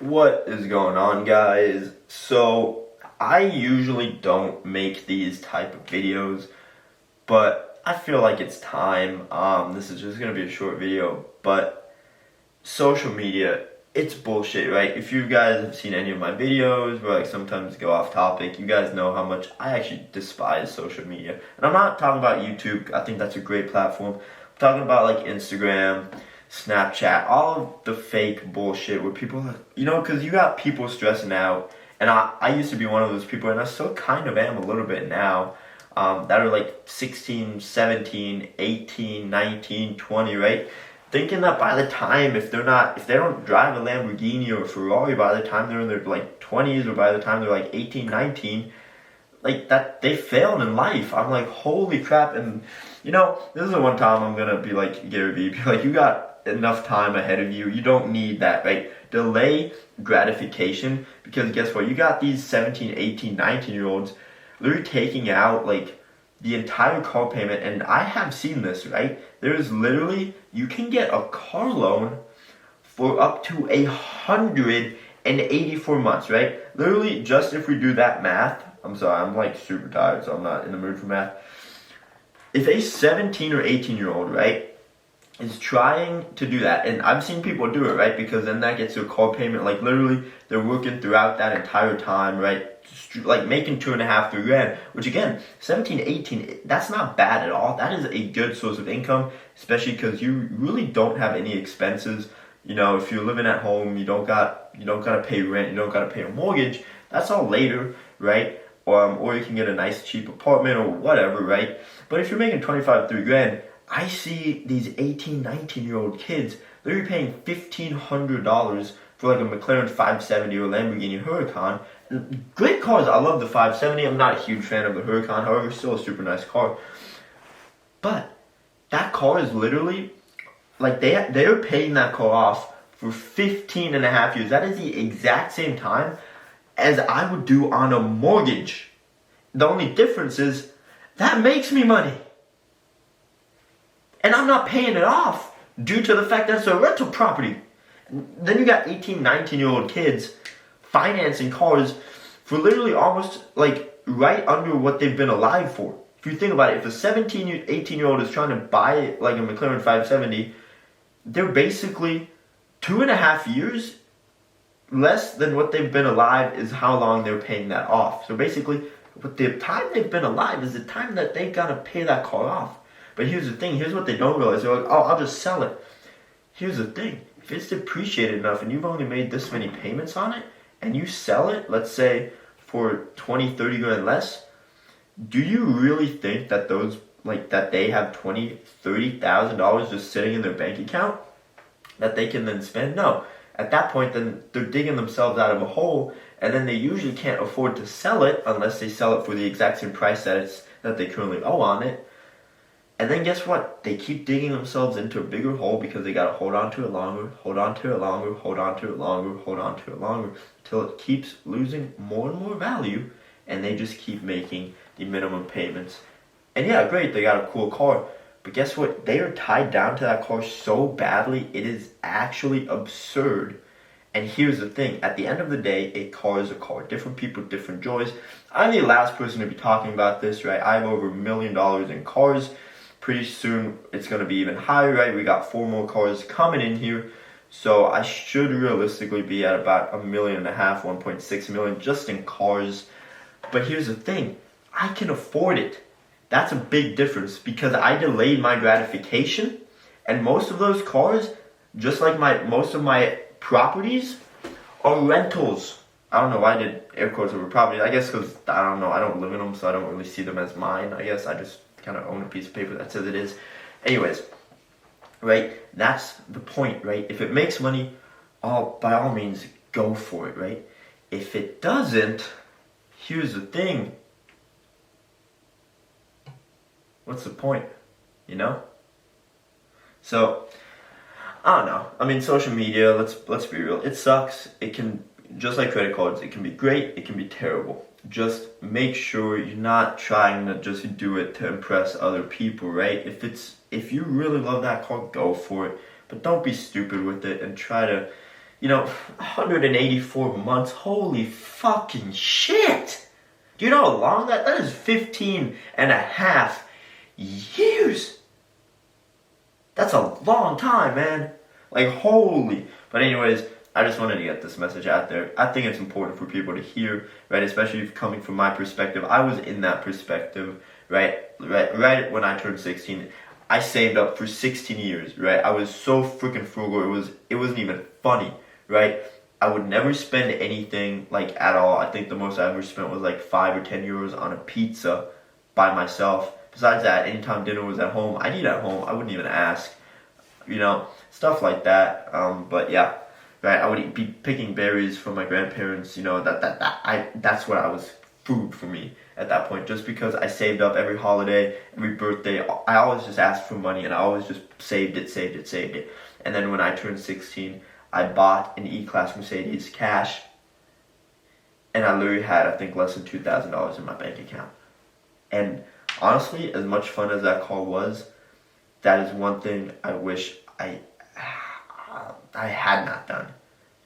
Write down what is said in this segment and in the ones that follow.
What is going on, guys? So I usually don't make these type of videos, but I feel like it's time. This is just gonna be a short video, but social media, it's bullshit, right? If you guys have seen any of my videos where like sometimes go off topic, you guys know how much I actually despise social media. And I'm not talking about YouTube. I think that's a great platform. I'm talking about like Instagram, Snapchat, all of the fake bullshit where people, because you got people stressing out, and I used to be one of those people, and I still kind of am a little bit now, that are like 16, 17, 18, 19, 20, right? Thinking that by the time, if they don't drive a Lamborghini or a Ferrari by the time they're in their like 20s or by the time they're like 18, 19, like that they failed in life. I'm like, holy crap. And this is the one time I'm gonna be like Gary Vee, be like, you got enough time ahead of you. You don't need that, right? Delay gratification, because guess what? You got these 17, 18, 19 year olds literally taking out like the entire car payment. And I have seen this, right? There's literally, you can get a car loan for up to 184 months, right? Literally, just if we do that math, I'm sorry, I'm like super tired, so I'm not in the mood for math. If a 17 or 18 year old, right, is trying to do that, and I've seen people do it, right, because then that gets their car payment, like literally they're working throughout that entire time, right, like making 2.5, 3 grand, which again, 17, 18, that's not bad at all. That is a good source of income, especially because you really don't have any expenses. If you're living at home, you don't gotta pay rent, you don't gotta pay a mortgage. That's all later, right? Or you can get a nice cheap apartment or whatever, right? But if you're making 25, 3 grand, I see these 18, 19-year-old kids, they're paying $1,500 for like a McLaren 570 or Lamborghini Huracan. Great cars. I love the 570. I'm not a huge fan of the Huracan, however, still a super nice car. But that car is literally, like they're paying that car off for 15 and a half years. That is the exact same time as I would do on a mortgage. The only difference is that makes me money. And I'm not paying it off due to the fact that it's a rental property. Then you got 18, 19-year-old kids financing cars for literally almost like right under what they've been alive for. If you think about it, if a 17, 18-year-old is trying to buy like a McLaren 570, they're basically 2.5 years less than what they've been alive is how long they're paying that off. So basically, what the time they've been alive is the time that they gotta pay that car off. But here's the thing, here's what they don't realize. They're like, oh, I'll just sell it. Here's the thing, if it's depreciated enough and you've only made this many payments on it, and you sell it, let's say, for 20, 30 grand less, do you really think that that they have $20,000, $30,000 just sitting in their bank account that they can then spend? No. At that point, then they're digging themselves out of a hole, and then they usually can't afford to sell it unless they sell it for the exact same price that they currently owe on it. And then guess what? They keep digging themselves into a bigger hole because they gotta hold on to it longer, hold on to it longer, hold on to it longer, hold on to it longer, until it keeps losing more and more value, and they just keep making the minimum payments. And yeah, great, they got a cool car, but guess what? They are tied down to that car so badly, it is actually absurd. And here's the thing, at the end of the day, a car is a car. Different people, different joys. I'm the last person to be talking about this, right? I have over $1 million in cars. Pretty soon, it's going to be even higher, right? We got 4 more cars coming in here. So I should realistically be at about $1.5 million, 1.6 million just in cars. But here's the thing, I can afford it. That's a big difference because I delayed my gratification, and most of those cars, just like most of my properties, are rentals. I don't know why I did air quotes over property. I guess because, I don't know, I don't live in them, so I don't really see them as mine. I guess I just kind of own a piece of paper that says it is. Anyways, right, that's the point, right? If it makes money, by all means, go for it, right? If it doesn't, here's the thing. What's the point, So, I don't know. I mean, social media, let's be real. It sucks. It can, just like credit cards, it can be great, it can be terrible. Just make sure you're not trying to just do it to impress other people, right? If you really love that car, go for it. But don't be stupid with it and try to, 184 months. Holy fucking shit. Do you know how long that is? 15 and a half years. That's a long time, man. Like, holy. But anyways, I just wanted to get this message out there. I think it's important for people to hear, right? Especially if coming from my perspective. I was in that perspective, right when I turned 16. I saved up for 16 years, right? I was so freaking frugal. It wasn't even funny, right? I would never spend anything like at all. I think the most I ever spent was like 5 or 10 euros on a pizza by myself. Besides that, anytime dinner was at home, I'd eat at home. I wouldn't even ask, stuff like that. But yeah, right. I would be picking berries from my grandparents. That's what I was food for me at that point. Just because I saved up every holiday, every birthday, I always just asked for money, and I always just saved it. And then when I turned 16, I bought an E-Class Mercedes cash, and I literally had, I think, less than $2,000 in my bank account. And honestly, as much fun as that car was, that is one thing I wish I had not done,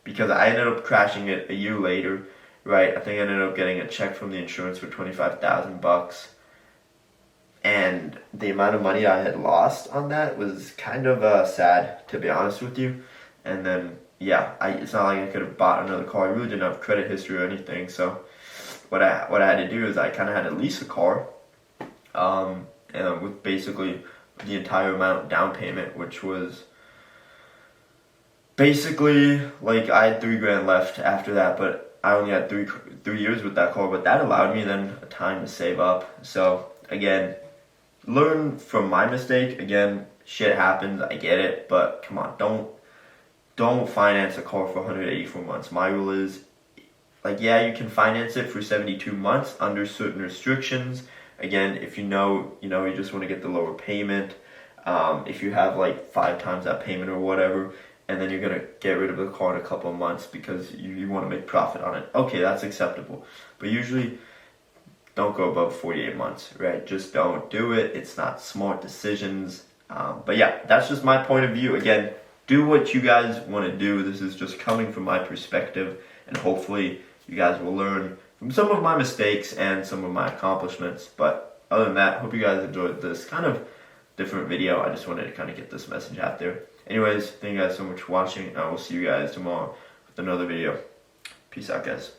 because I ended up crashing it a year later, right? I think I ended up getting a check from the insurance for $25,000, and the amount of money I had lost on that was kind of sad, to be honest with you. And then it's not like I could have bought another car. I really didn't have credit history or anything, so what I had to do is I kind of had to lease a car, and with basically the entire amount down payment, which was basically like I had $3,000 left after that, but I only had three years with that car. But that allowed me then a time to save up. So again, learn from my mistake. Again, shit happens. I get it, but come on, don't finance a car for 184 months. My rule is, you can finance it for 72 months under certain restrictions. Again, if you just want to get the lower payment, if you have like 5 times that payment or whatever, and then you're going to get rid of the car in a couple of months because you want to make profit on it. Okay, that's acceptable. But usually, don't go above 48 months, right? Just don't do it. It's not smart decisions. But yeah, that's just my point of view. Again, do what you guys want to do. This is just coming from my perspective, and hopefully you guys will learn from some of my mistakes and some of my accomplishments. But other than that, hope you guys enjoyed this kind of different video. I just wanted to kind of get this message out there. Anyways, thank you guys so much for watching. I will see you guys tomorrow with another video. Peace out, guys.